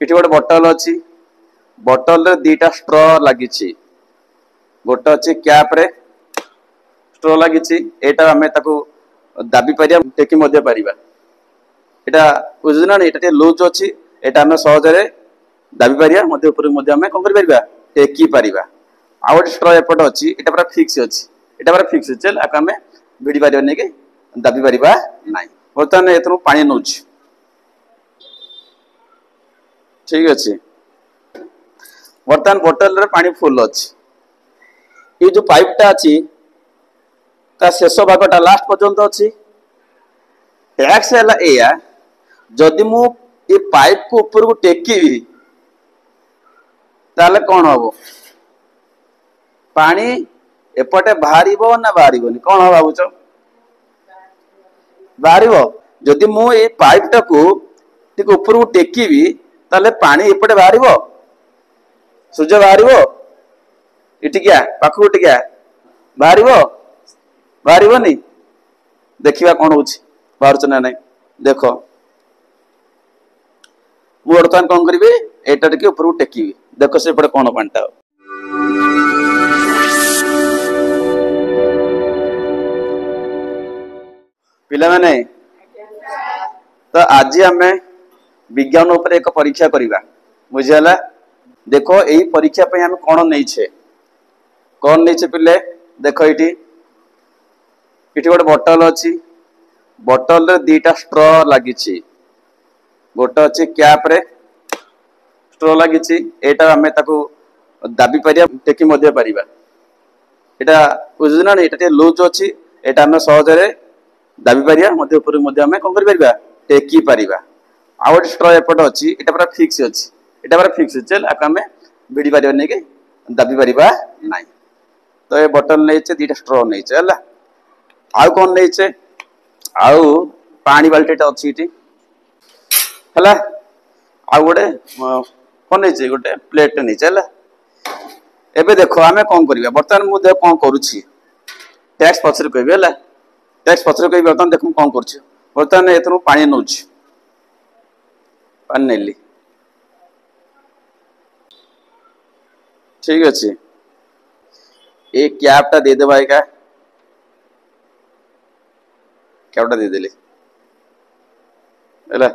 इटी गोटे बटल अच्छी बटल रे दीटा स्ट्रॉ लगी गोटे अच्छी कैप रे स्ट्रॉ लगी एटा आमे ताकू दाबी पारिया टेकी मध्य पारिबा एटा बुझना नहीं एटा लूज अच्छी एटा आमे सहजरे दाबी पारिया मध्य ऊपर मध्य आमे कोन करि पारिबा टेकी पारिबा आ गोटे स्ट्रॉ एपट अच्छी एटा पूरा फिक्स अच्छी एटा पूरा फिक्स चल आक आमे भिड़ी पारिबा नै के दाबी पारिबा नाही बर्तमान एतनु पानी नउछ ठीक अच्छे बर्तमान बोतल रे पानी फुल अच्छी ये जो पाइपटा अच्छी ता शेष भागटा लास्ट पर्यंत अच्छी टैक्स है जदि मु ये पाइप को ऊपर को टेकी ताले कौन हम पानी एपटे बाहर ना बाहर कौन हम भावुच बाहर जदि मु ये पाइपटा को ऊपर को टेकी ताले पानी एपटे बाहर सूर्य बाहर इटिकिया पाखु टिकिया बाहर बाहर नहीं देखा कौन हो बाहर ना नहीं देख मु बर्तमान कौन करी एटा टिके ऊपर को टेकी देख से पड़े कौन पानीटा पिला माने तो आज आम विज्ञान उपर एक परीक्षा करिबा बुझिला देखो यही परीक्षा पे हम कौन नहीं पिले देख ये गोटे बटल अच्छी बटल रे दीटा स्ट्रॉ लगी गोटे अच्छी कैप रे स्ट्रॉ लगी एटा आमे ताकू दाबी पारिया टेकी मध्य पारिबा एटा बुझना नहीं एटा लूज अच्छी एटा आमे सहजरे दाबी पारिया मध्य ऊपर मध्य आमे कोन करि पारिबा टेकी पारिबा आ गोटे स्ट्रॉ एपट अच्छी एटा पूरा फिक्स अच्छी एटा पूरा फिक्स चल आक आमे भिड़ी पारिबा नै के दाबी पारिबा नाही तो ये बटल नहीं दीटा स्ट्रॉ नहीं है आउ कौन नहीं आउ पानी बाल्टीटा अच्छी है आउ गोटे कौन नहीं गोटे प्लेट नहीं है एबे देखो आमे कौन करिबा बर्तमान मु देख कौन करूछि टैक्स पछरे कहबे हला टैक्स पछरे कहबे बर्तमान देखम कौन करछि बर्तमान एतनु पानी नउछि पानी नेली ठीक अच्छे एक कैपटा दे देबा का कैपटा दे देले हैला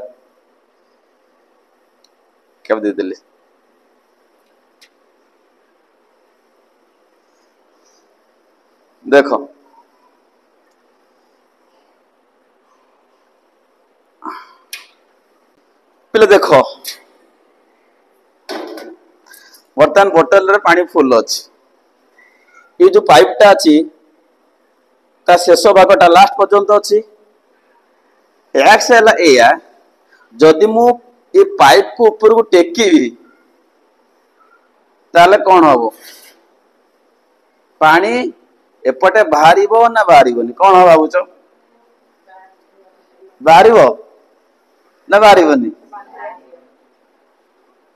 कैप दे देले देखो पहले देखो बर्तमान बोतल रे पानी फुल अच्छी ये जो पाइपटा अच्छी ता शेष भागटा लास्ट पर्यंत अच्छी टैक्स है जदि मु ये पाइप को ऊपर को टेकी ताले कौन हम पानी एपटे बाहर ना बाहर कौन हम भावुच बाहर ना बाहर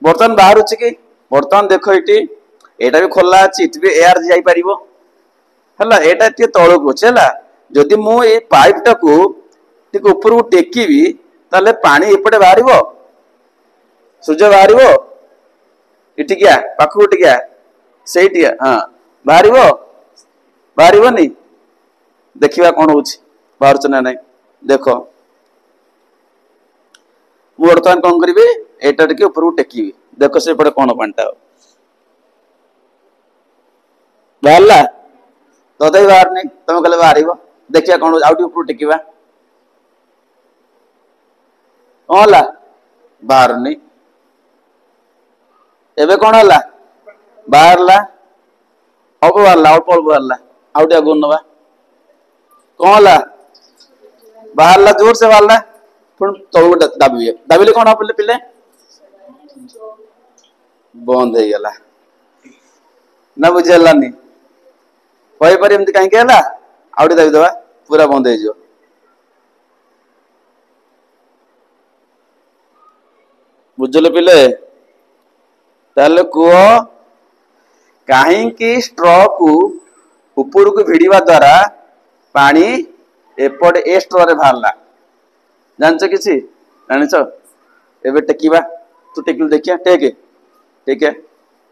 बर्तमान बाहर कि बर्तमान देख ये भी खोला अच्छी भी एयर जाई परिबो हला एटा टे तळो को चला जदि मु ए पाइपटा को टिक ऊपर को टेकीबी ताले पानी एपटे बाहरिबो सूर्य बाहरिबो इटिकिया पाखु इटिकिया सेटिया हां बाहरिबो बाहरिबो नहीं देखिबा कोन होछि बाहर चना नहीं देखो मु बर्तमान कोन करिवे एटा टिके ऊपर को टेकीबी देखो से पड़े कौन पानीटा बाहरला तो बाहर नहीं तुम कहले बाहर देखिए कौन आउट ऊपर टेकिबा कौन है बाहर नहीं एबे कौन है बाहरला अल्प बाहरला अल्प अल्प बाहरला आउट आगु नबा कौन है बाहरला जोर से बाहरला पुन तळु दाबी दाबिले कौन आप पिले बंद हो गला ना बुझेलानी कही पारि एमती कहीं है आउटे दाबी दबा पूरा बंद हो बुझल पिले ताले कुओ कहीं स्ट्रॉ को ऊपर को भिड़वा द्वारा पानी एपट ए स्ट्रॉ रे बाहरला जानच किसी जानिच एबे टेकिबा तू टेक देखिए, टेक है, ठीक है,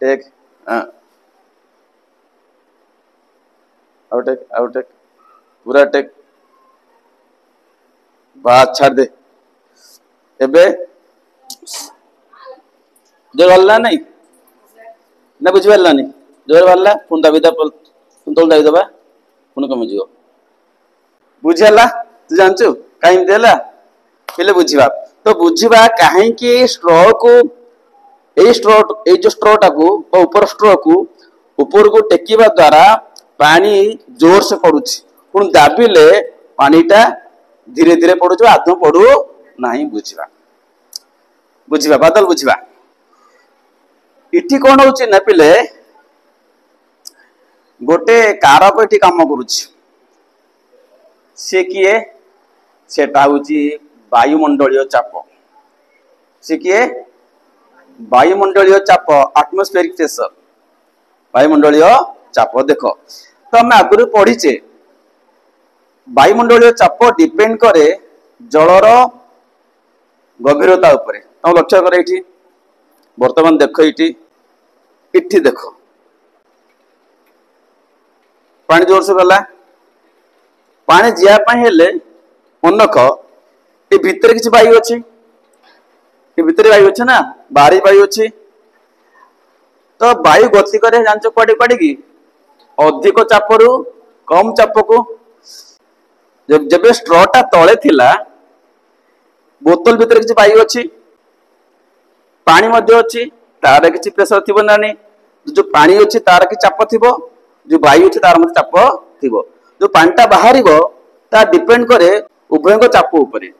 टेक, आउटेक आउटेक पूरा टेक, बात छाड़ दे एबे जोर वाला नहीं ना बुझी पारा नहीं जोर वाला पुणी दाबी पुणी तल दाबी दबा पुणी कमिज बुझीगला तू जानचु कहीं पहले बुझा तो बुझा कहीं स्ट्र को जो स्ट्रटा को ऊपर स्ट्र को ऊपर को टेकिबा द्वारा पानी जोर से पड़ुछि पुणी दाबिले पानीटा धीरे धीरे पड़ू आदम पड़ू नहीं बुझा बुझा बादल बुझा इटी कौन हो ना पिले गोटे कारक ये कम करुच्ची सी किए सेटा हूँ वायुमंडलीय चाप सी किए वायुमंडलीय चाप आटमोस्फेरिक प्रेशर वायुमंडलीय चाप देख तो आम आगुरी पढ़ीचे वायुमंडलीय चाप डिपेंड करे जलर गभीरता उपरे तुम लक्ष्य कर बर्तमान देख इठी देख पानी जोर से गला पानी जावाई हेले मनक ये भितर किसी वायु अच्छी ये भितर वायु अच्छे ना बाहरी वायु अच्छी तो वायु गति करे जान कड़े कड़े की अधिक चापरू कम चाप को जब स्ट्रटा तले थिला बोतल भितर किसी वायु अच्छी पानी मध्य अच्छी तार किसी प्रेशर थी ना जो पानी अच्छी तार कि चाप थी जो वायु अच्छी तार मध्य चाप थी जो पानीटा बाहर डिपेंड करे उभय चाप उपरे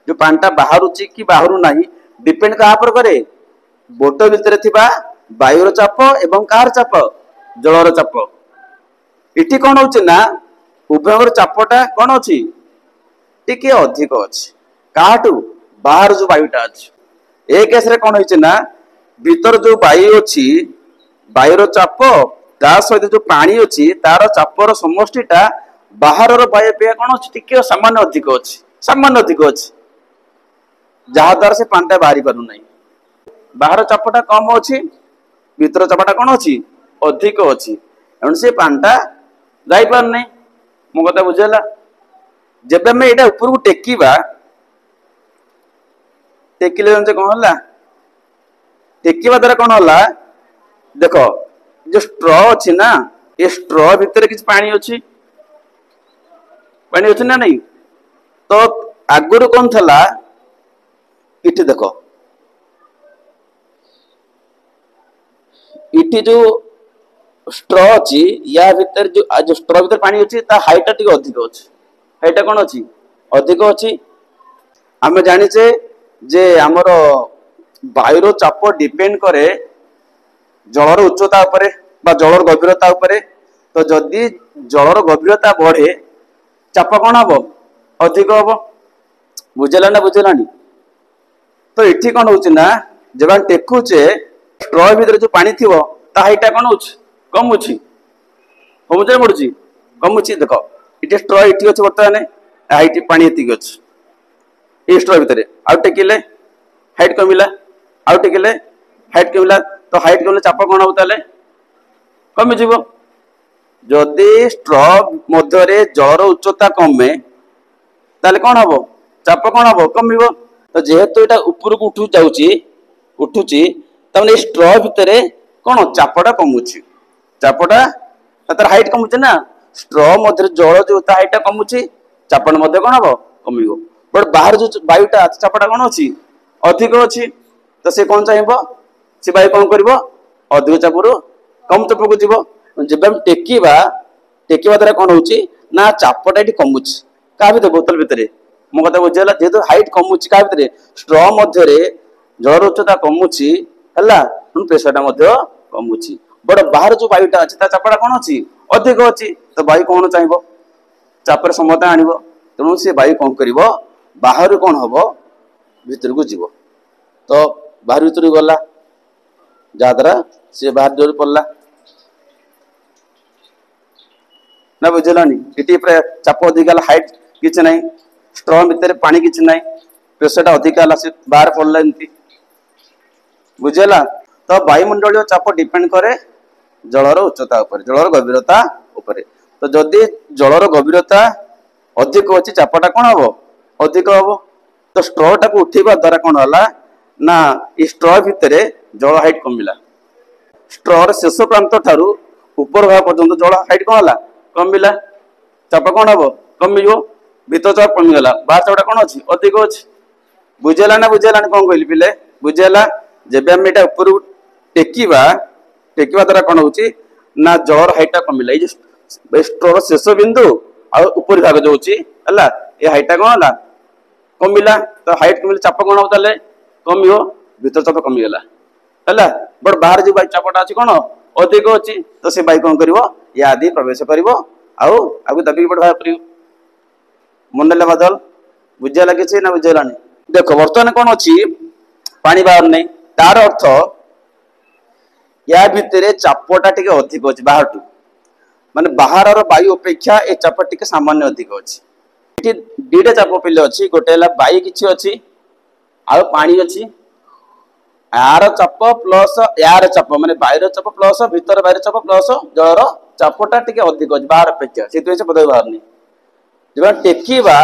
जो पानीटा बाहर कि बाहर ना डिपेंड क्या पर करे बोतल भितर थिबा वायुर चाप एवं कार चाप जलर चाप इटी कौन हो ना उभय चापटा कौन अच्छी टिके अधिक अच्छी काटू बाहर जो वायुटा अच्छी ए केस रे कौन होइছে ना भीतर जो वायु अच्छी वायुर चाप ता सहित जो पानी अच्छी तार चापर समष्टिटा बाहर वायु पे कौन अच्छी टिके सामान्य अधिक अच्छी जहाँ द्वारा से पानीटा बाहरी पारु नहीं बाहर चापटा कम अच्छी भीतर चापटा कौन अच्छी अधिक अच्छी एवं से पानीटा जाई पार नहीं मो कथा बुझेला जब आम यहाँ ऊपर को टेकिबा टेकिले कौन है टेकिबा द्वारा कौन है देख जो स्ट्र अच्छी ना ये स्ट्र भितर किसी पानी अच्छी ना नहीं तो आगुरी कौन था इटी देख इटी जो स्ट्र अच्छी या भीतर जो स्ट्र भीतर पानी अच्छी हाइटा टी अधिक अच्छी हाइटा कौन अच्छी अधिक अच्छी आम जाचे जे आमर वायुर चाप डिपेंड करे जलर उच्चता उपरे बा जलर गभीरता उपरे तो जदि जलर गभीरता बढ़े चाप कौन हम अधिक हम बुझेला ना बुझेलानी तो इठी कौन हो ना जब हम टेकुचे स्ट्र भीतर जो पानी थी हाइटा कौन हो कमुची कमुचे बढ़ुची कमुची देख ये स्ट्र ये अच्छे बर्तमान हाइट पानी ये अच्छी ये स्ट्र भितर आउ टेकिले हाइट कमिला आउ टेकिले हाइट कमिला तो हाइट कमिले चाप कौन हम ताले कमिज जदि स्ट्र मध्य जलर उच्चता कमे ताले कौन हम चाप कौन हम कम तो जेहेतु यहाँ ऊपर को उठुची तमें स्ट्र भितर कौन चापटा कमुची चापटा तार हाइट कमुचे ना स्ट्र मध्य जल जो हाइटा कमुची चापटा मध्य कौन हम कम बट बाहर जो वायुटा चापटा कौन अच्छी अधिक अच्छी तो सी कौन चाहिए सी वायु कौन कर अधिक चापरू कम चाप को जीव जब हम टेकिबा द्वारा कौन हो ना चापटा ये कमुची क्या भर बोतल भितर मो कथा बुझीगला जेहेतु हाइट कमुची क्या भर स्ट्र मध्य जलर उच्चता कमुची है प्रेसरटा कमुची बट बाहर जो वायुटा अच्छी चापटा कौन अच्छी अधिक अच्छी तो वायु कौन चाहिए चापर समता आण तेणु सी वायु कौन कर बाहर कौन हम भीतर को जीव तो बाहर भीतर गला जहाद्वारा सी बाहर जोर पड़ला ना बुझेलानी ये चाप अधिक हाइट किसी ना स्ट्र भितर पानी किसी ना प्रेसरटा अधिक है बाहर पड़ला एमती बुझेला। तो वायुमंडलीय चाप डिपेंड करे जलर उच्चता ऊपर, जलर गभीरता ऊपर। तो जदि जलर गभीरता अधिक अच्छी चापटा कौन हम अधिक हम। तो स्ट्र टाक उठेवा द्वारा कौन है ना स्ट्र भितर जल हाइट कमिला। स्ट्रर शेष प्रांत ठारू ऊपर भाग पर्यंत जल हाइट कौन है कमिला। चाप कौन हम कमिज भीतर चाप कमिगला बाहर चापटा कौन अच्छी अधिक अच्छी। बुझेला ना बुझेला कौन कहली पिले बुझेला। जब आम यहाँ ऊपर टेकिवा टेकिवा द्वारा कौन हो ना जलर हाइटा कमिला। ये स्ट्रर शेष बिंदु और ऊपर भाग जो है ये हाइटा कौन है कमिला। तो हाइट कमिले चाप कौन हम ताले कम भीतर चाप कमिगला है। बट बाहर जो बाई चापटा अच्छी कौन अधिक अच्छी। तो से बाई कौन कर आदि प्रवेश कर आगे दबिक बाहर कर मन बदल बुझेगा किसी ना बुझेलानी। देख बर्तमान कौन अच्छी पानी बाहर नहीं तार अर्थ या भितर चापटा टे अधिक अच्छी बाहर टू माने बाहर वायु अपेक्षा ए चाप टे सामान्य अधिक अच्छी। दीटा चाप पिले अच्छी गोटे वायु किसी अच्छी आ पानी अच्छी। यार चाप प्लस यार चाप माने बाहर चाप प्लस भीतर बाहर चाप प्लस जलर चापटा टे अधिक अच्छी बाहर अपेक्षा से पदवी बाहर नहीं। जब टेकिवा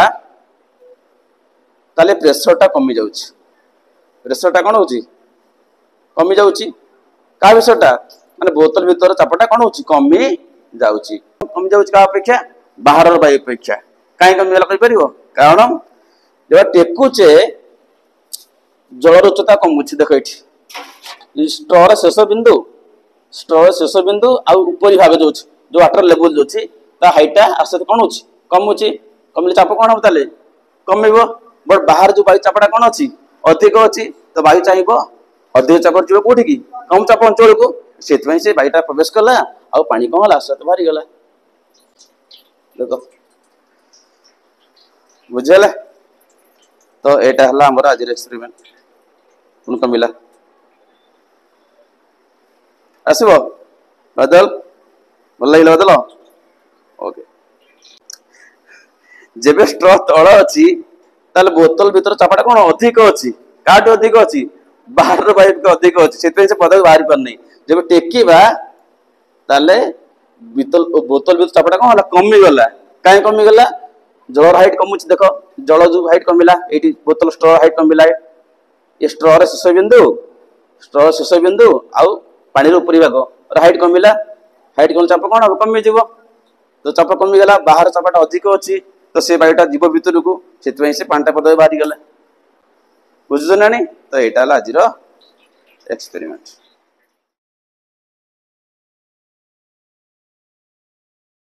ताले प्रेसरटा कमी जाउछि। प्रेसरटा कौन होची कमी जाउछि का विषयटा माने बोतल भीतर चापटा कौन होची कमी जाउछि। कमी जाउछि का अपेक्षा बाहर वायु अपेक्षा काई कमी गला कहि परिबो कारण जब टेकुचे जलर उच्चता कमुछि। देख ये स्ट्रर शेष बिंदु आ ऊपरी भाग जो वाटर लेवल जो ता हाइटा आसे कौन होची कमुछि। कमिले चाप कौन हम ताले कमिबो। बट बाहर जो वायु चापटा कौन अच्छी अधिक अच्छी। तो वायु चाहिए अधिक चाप जीव कौटी की कम चाप अंचल को से वायुटा प्रवेश कला आ पानी कौन है तो बाहरी गला। देख बुझेला। तो एटा हला हमर आज एक्सपेरिमेंट पुन कमिला आसीबो बदल भल लगे बदल ओके। जेबे स्ट्र तल अच्छी ताले बोतल भीतर चापटा कौन अधिक अच्छी काटू अधिक अच्छी बाहर वायु अधिक अच्छी से पदक बाहरी पार नहीं। जब टेकिबा ताले बोतल भीतर चापटा कौन है कमिगला कहीं कमिगला जलर हाइट कमुच। देख जल जो हाइट कमिला ये बोतल स्ट्रर हाइट कमिला ये स्ट्रर शेष बिंदु आउ पानी ऊपरी भाग हाइट कमिला। हाइट कम चाप कौन हम कमी जीव। तो चाप कमिगला बाहर चापटा अधिक अच्छी तो से वायुटा जीव भीतर को से पांटा पदवी बाहरी गला बुझुछ ना नहीं। तो यहाँ आज एक्सपेरिमेंट।